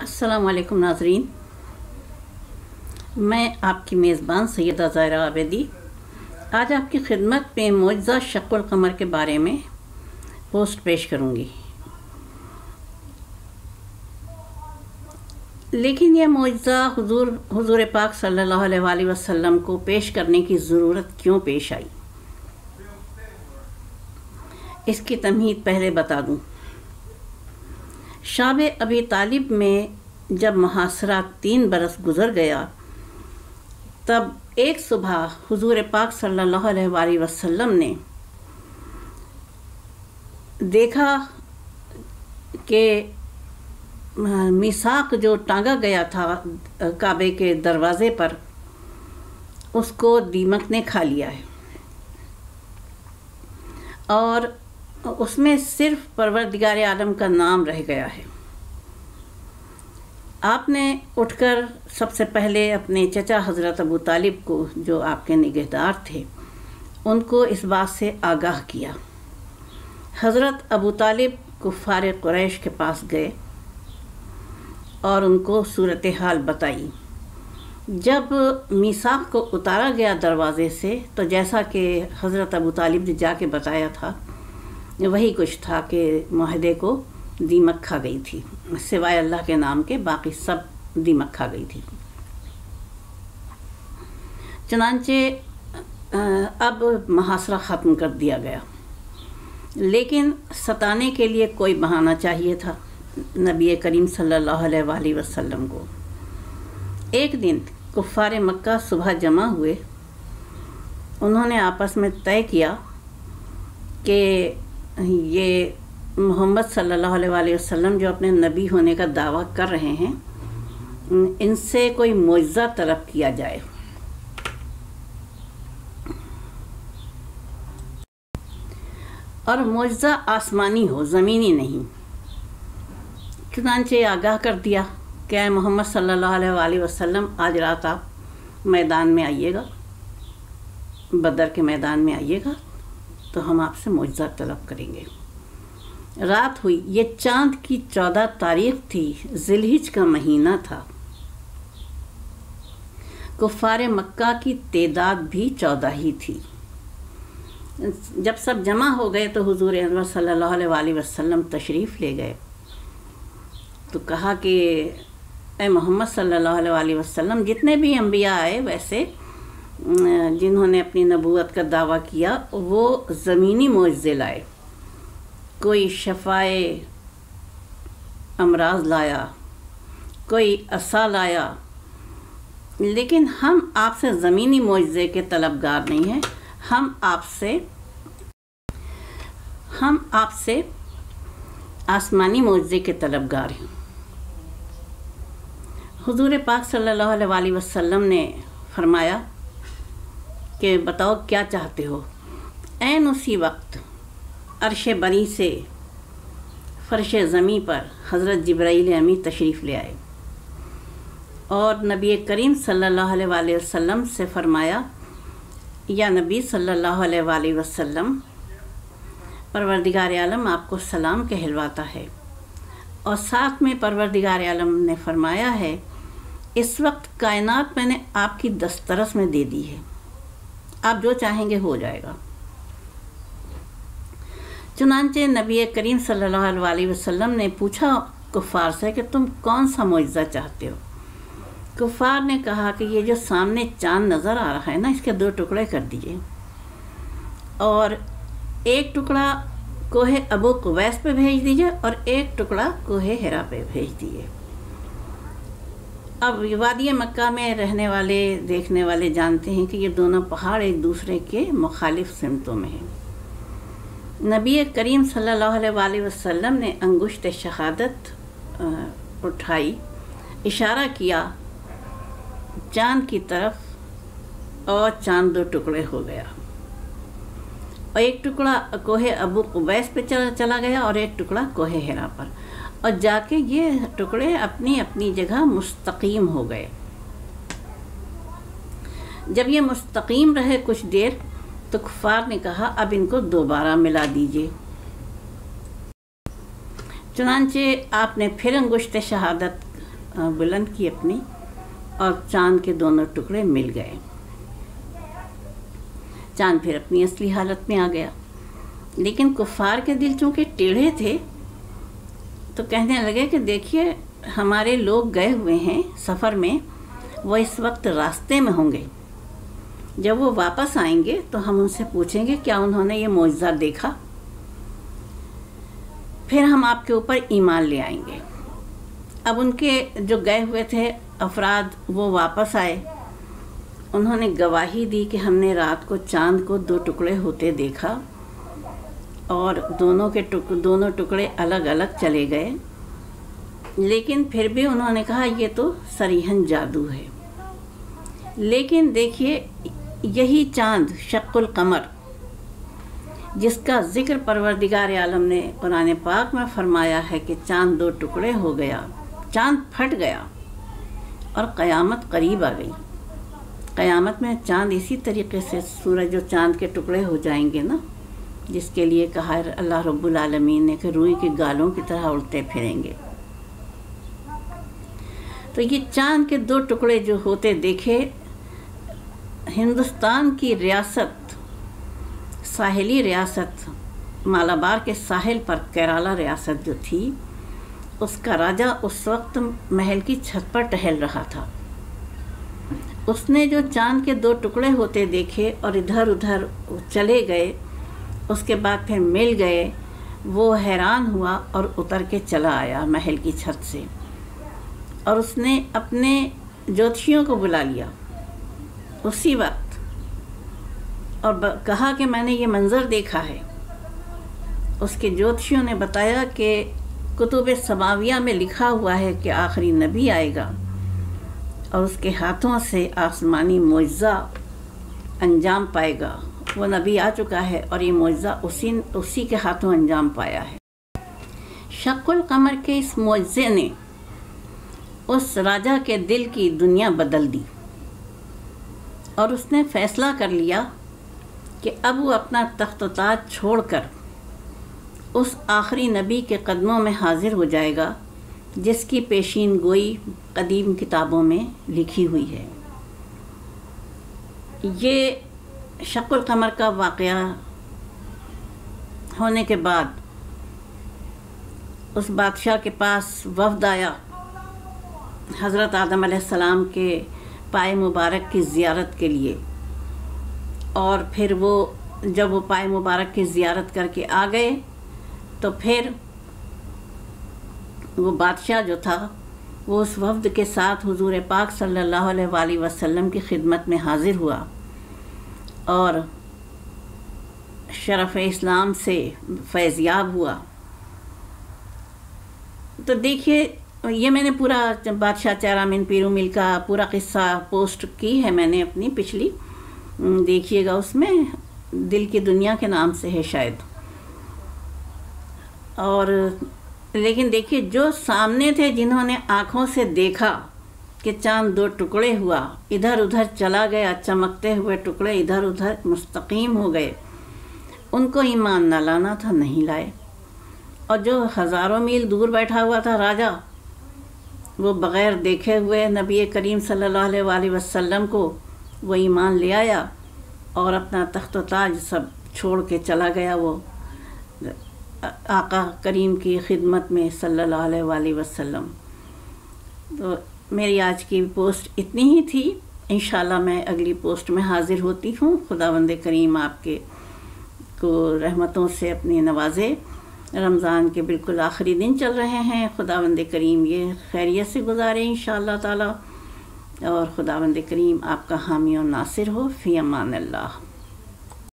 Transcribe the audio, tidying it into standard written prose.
السلام علیکم ناظرین، میں آپ کی میزبان سیدہ زائرہ عابدی آج آپ کی خدمت میں معجزہ شق القمر کے بارے میں پوسٹ پیش کروں گی۔ لیکن یہ معجزہ حضور پاک صلی اللہ علیہ وآلہ وسلم کو پیش کرنے کی ضرورت کیوں پیش آئی، اس کی تمہید پہلے بتا دوں۔ شاب ابی طالب میں جب محاصرہ 3 برس گزر گیا، تب ایک صبح حضور پاک صلی اللہ علیہ وآلہ وسلم نے دیکھا کہ میثاق جو ٹانگا گیا تھا کعبے کے دروازے پر، اس کو دیمک نے کھا لیا ہے، اور اس میں صرف پروردگار عالم کا نام رہ گیا ہے۔ آپ نے اٹھ کر سب سے پہلے اپنے چچا حضرت ابو طالب کو، جو آپ کے نگہدار تھے، ان کو اس بات سے آگاہ کیا۔ حضرت ابو طالب کفار قریش کے پاس گئے اور ان کو صورتحال بتائی۔ جب میثاق کو اتارا گیا دروازے سے، تو جیسا کہ حضرت ابو طالب نے جا کے بتایا تھا، وہی کچھ تھا کہ معاہدے کو دیمک کھا گئی تھی، سوائے اللہ کے نام کے باقی سب دیمک کھا گئی تھی۔ چنانچہ اب محاصرہ ختم کر دیا گیا، لیکن ستانے کے لیے کوئی بہانہ چاہیے تھا نبی کریم صلی اللہ علیہ وآلہ وسلم کو۔ ایک دن کفار مکہ صبح جمع ہوئے، انہوں نے آپس میں طے کیا کہ یہ محمد صلی اللہ علیہ وآلہ وسلم جو اپنے نبی ہونے کا دعویٰ کر رہے ہیں، ان سے کوئی معجزہ طلب کیا جائے۔ اور معجزہ آسمانی ہو، زمینی نہیں۔ چنانچہ آگاہ کر دیا کہ اے محمد صلی اللہ علیہ وآلہ وسلم، آج رات آپ میدان میں آئیے گا، بدر کے میدان میں آئیے گا، تو ہم آپ سے معجزہ طلب کریں گے۔ رات ہوئی، یہ چاند کی 14 تاریخ تھی، ذی الحجہ کا مہینہ تھا۔ کفار مکہ کی تعداد بھی 14 ہی تھی۔ جب سب جمع ہو گئے تو حضور انور صلی اللہ علیہ وآلہ وسلم تشریف لے گئے، تو کہا کہ اے محمد صلی اللہ علیہ وآلہ وسلم، جتنے بھی انبیاء آئے ویسے جنہوں نے اپنی نبوت کا دعویٰ کیا، وہ زمینی معجزے لائے، کوئی شفائے امراض لایا، کوئی عصا لایا، لیکن ہم آپ سے زمینی معجزے کے طلبگار نہیں ہیں، ہم آپ سے آسمانی معجزے کے طلبگار ہیں۔ حضور پاک صلی اللہ علیہ وآلہ وسلم نے فرمایا کہ بتاؤ کیا چاہتے ہو۔ عین اسی وقت عرش بری سے فرش زمیں پر حضرت جبرائیل امی تشریف لے آئے اور نبی کریم صلی اللہ علیہ وآلہ وسلم سے فرمایا، یا نبی صلی اللہ علیہ وآلہ وسلم، پروردگار عالم آپ کو سلام کہلواتا ہے، اور ساتھ میں پروردگار عالم نے فرمایا ہے، اس وقت کائنات میں نے آپ کی دسترس میں دے دی ہے، آپ جو چاہیں گے ہو جائے گا۔ چنانچہ نبی کریم صلی اللہ علیہ وآلہ وسلم نے پوچھا کفار سے کہ تم کون سا معجزہ چاہتے ہو؟ کفار نے کہا کہ یہ جو سامنے چاند نظر آ رہا ہے نا، اس کے 2 ٹکڑے کر دیجئے، اور ایک ٹکڑا کوہ ابو قبیس پہ بھیج دیجئے اور ایک ٹکڑا کوہ حرا پہ بھیج دیجئے۔ اب وادی مکہ میں رہنے والے دیکھنے والے جانتے ہیں کہ یہ دونوں پہاڑ ایک دوسرے کے مخالف سمتوں میں ہیں۔ نبی کریم صلی اللہ علیہ وآلہ وسلم نے انگشت شہادت اٹھائی، اشارہ کیا چاند کی طرف، اور چاند 2 ٹکڑے ہو گیا، اور ایک ٹکڑا کوہ ابو قبیس پہ چلا گیا اور ایک ٹکڑا کوہ حرا پر، اور جا کے یہ ٹکڑے اپنی اپنی جگہ مستقیم ہو گئے۔ جب یہ مستقیم رہے کچھ دیر، تو کفار نے کہا اب ان کو دوبارہ ملا دیجئے۔ چنانچہ آپ نے پھر انگشت شہادت بلند کی اپنی، اور چاند کے دونوں ٹکڑے مل گئے۔ چاند پھر اپنی اصلی حالت میں آ گیا، لیکن کفار کے دل چونکہ ٹیڑھے تھے تو کہنے لگے کہ دیکھیے ہمارے لوگ گئے ہوئے ہیں سفر میں، وہ اس وقت راستے میں ہوں گے، جب وہ واپس آئیں گے تو ہم ان سے پوچھیں گے کیا انہوں نے یہ معجزہ دیکھا، پھر ہم آپ کے اوپر ایمان لے آئیں گے۔ اب ان کے جو گئے ہوئے تھے افراد وہ واپس آئے، انہوں نے گواہی دی کہ ہم نے رات کو چاند کو 2 ٹکڑے ہوتے دیکھا، اور دونوں ٹکڑے الگ الگ چلے گئے، لیکن پھر بھی انہوں نے کہا یہ تو صریحاً جادو ہے۔ لیکن دیکھیے یہی چاند شق القمر جس کا ذکر پروردگار عالم نے قرآن پاک میں فرمایا ہے کہ چاند 2 ٹکڑے ہو گیا، چاند پھٹ گیا اور قیامت قریب آ گئی۔ قیامت میں چاند اسی طریقے سے سورج و چاند کے ٹکڑے ہو جائیں گے نا، جس کے لیے کہا اللہ رب العالمین نے کہ روئی کے گالوں کی طرح اڑتے پھریں گے۔ تو یہ چاند کے 2 ٹکڑے جو ہوتے دیکھے، ہندوستان کی ریاست، ساحلی ریاست مالابار کے ساحل پر کیرالہ ریاست جو تھی، اس کا راجہ اس وقت محل کی چھت پر ٹہل رہا تھا۔ اس نے جو چاند کے 2 ٹکڑے ہوتے دیکھے اور ادھر ادھر چلے گئے، اس کے بعد پھر مل گئے، وہ حیران ہوا اور اتر کے چلا آیا محل کی چھت سے، اور اس نے اپنے جوتشیوں کو بلا لیا اسی وقت اور کہا کہ میں نے یہ منظر دیکھا ہے۔ اس کے جوتشیوں نے بتایا کہ کتب سماویہ میں لکھا ہوا ہے کہ آخری نبی آئے گا اور اس کے ہاتھوں سے آسمانی معجزہ انجام پائے گا۔ وہ نبی آ چکا ہے اور یہ معجزہ اسی کے ہاتھوں انجام پایا ہے۔ شق القمر کے اس معجزے نے اس راجہ کے دل کی دنیا بدل دی، اور اس نے فیصلہ کر لیا کہ اب وہ اپنا تخت و تاج چھوڑ کر اس آخری نبی کے قدموں میں حاضر ہو جائے گا جس کی پیشین گوئی قدیم کتابوں میں لکھی ہوئی ہے۔ یہ شق القمر کا واقعہ ہونے کے بعد اس بادشاہ کے پاس وفد آیا حضرت آدم علیہ السلام کے پائے مبارک کی زیارت کے لیے، اور پھر جب وہ پائے مبارک کی زیارت کر کے آ گئے تو پھر وہ بادشاہ جو تھا وہ اس وفد کے ساتھ حضور پاک صلی اللہ علیہ وآلہ وسلم کی خدمت میں حاضر ہوا اور شرف اسلام سے فیضیاب ہوا۔ تو دیکھیے یہ میں نے پورا بادشاہ چہرامین پیرومل کا پورا قصہ پوسٹ کی ہے میں نے اپنی پچھلی، دیکھیے گا، اس میں دل کی دنیا کے نام سے ہے شاید۔ اور لیکن دیکھیے جو سامنے تھے جنہوں نے آنکھوں سے دیکھا کہ چاند 2 ٹکڑے ہوا، ادھر ادھر چلا گیا، چمکتے ہوئے ٹکڑے ادھر ادھر مستقیم ہو گئے، ان کو ایمان نہ لانا تھا، نہیں لائے۔ اور جو ہزاروں میل دور بیٹھا ہوا تھا راجہ، وہ بغیر دیکھے ہوئے نبی کریم صلی اللہ علیہ وآلہ وسلم کو وہ ایمان لے آیا اور اپنا تخت و تاج سب چھوڑ کے چلا گیا وہ آقا کریم کی خدمت میں صلی اللہ علیہ وآلہ وسلم۔ تو میری آج کی پوسٹ اتنی ہی تھی، انشاءاللہ میں اگلی پوسٹ میں حاضر ہوتی ہوں۔ خداوند کریم آپ کے کو رحمتوں سے اپنے نوازے۔ رمضان کے بالکل آخری دن چل رہے ہیں، خداوند کریم یہ خیریت سے گزارے انشاءاللہ تعالی، اور خداوند کریم آپ کا حامی و ناصر ہو۔ فی امان اللہ۔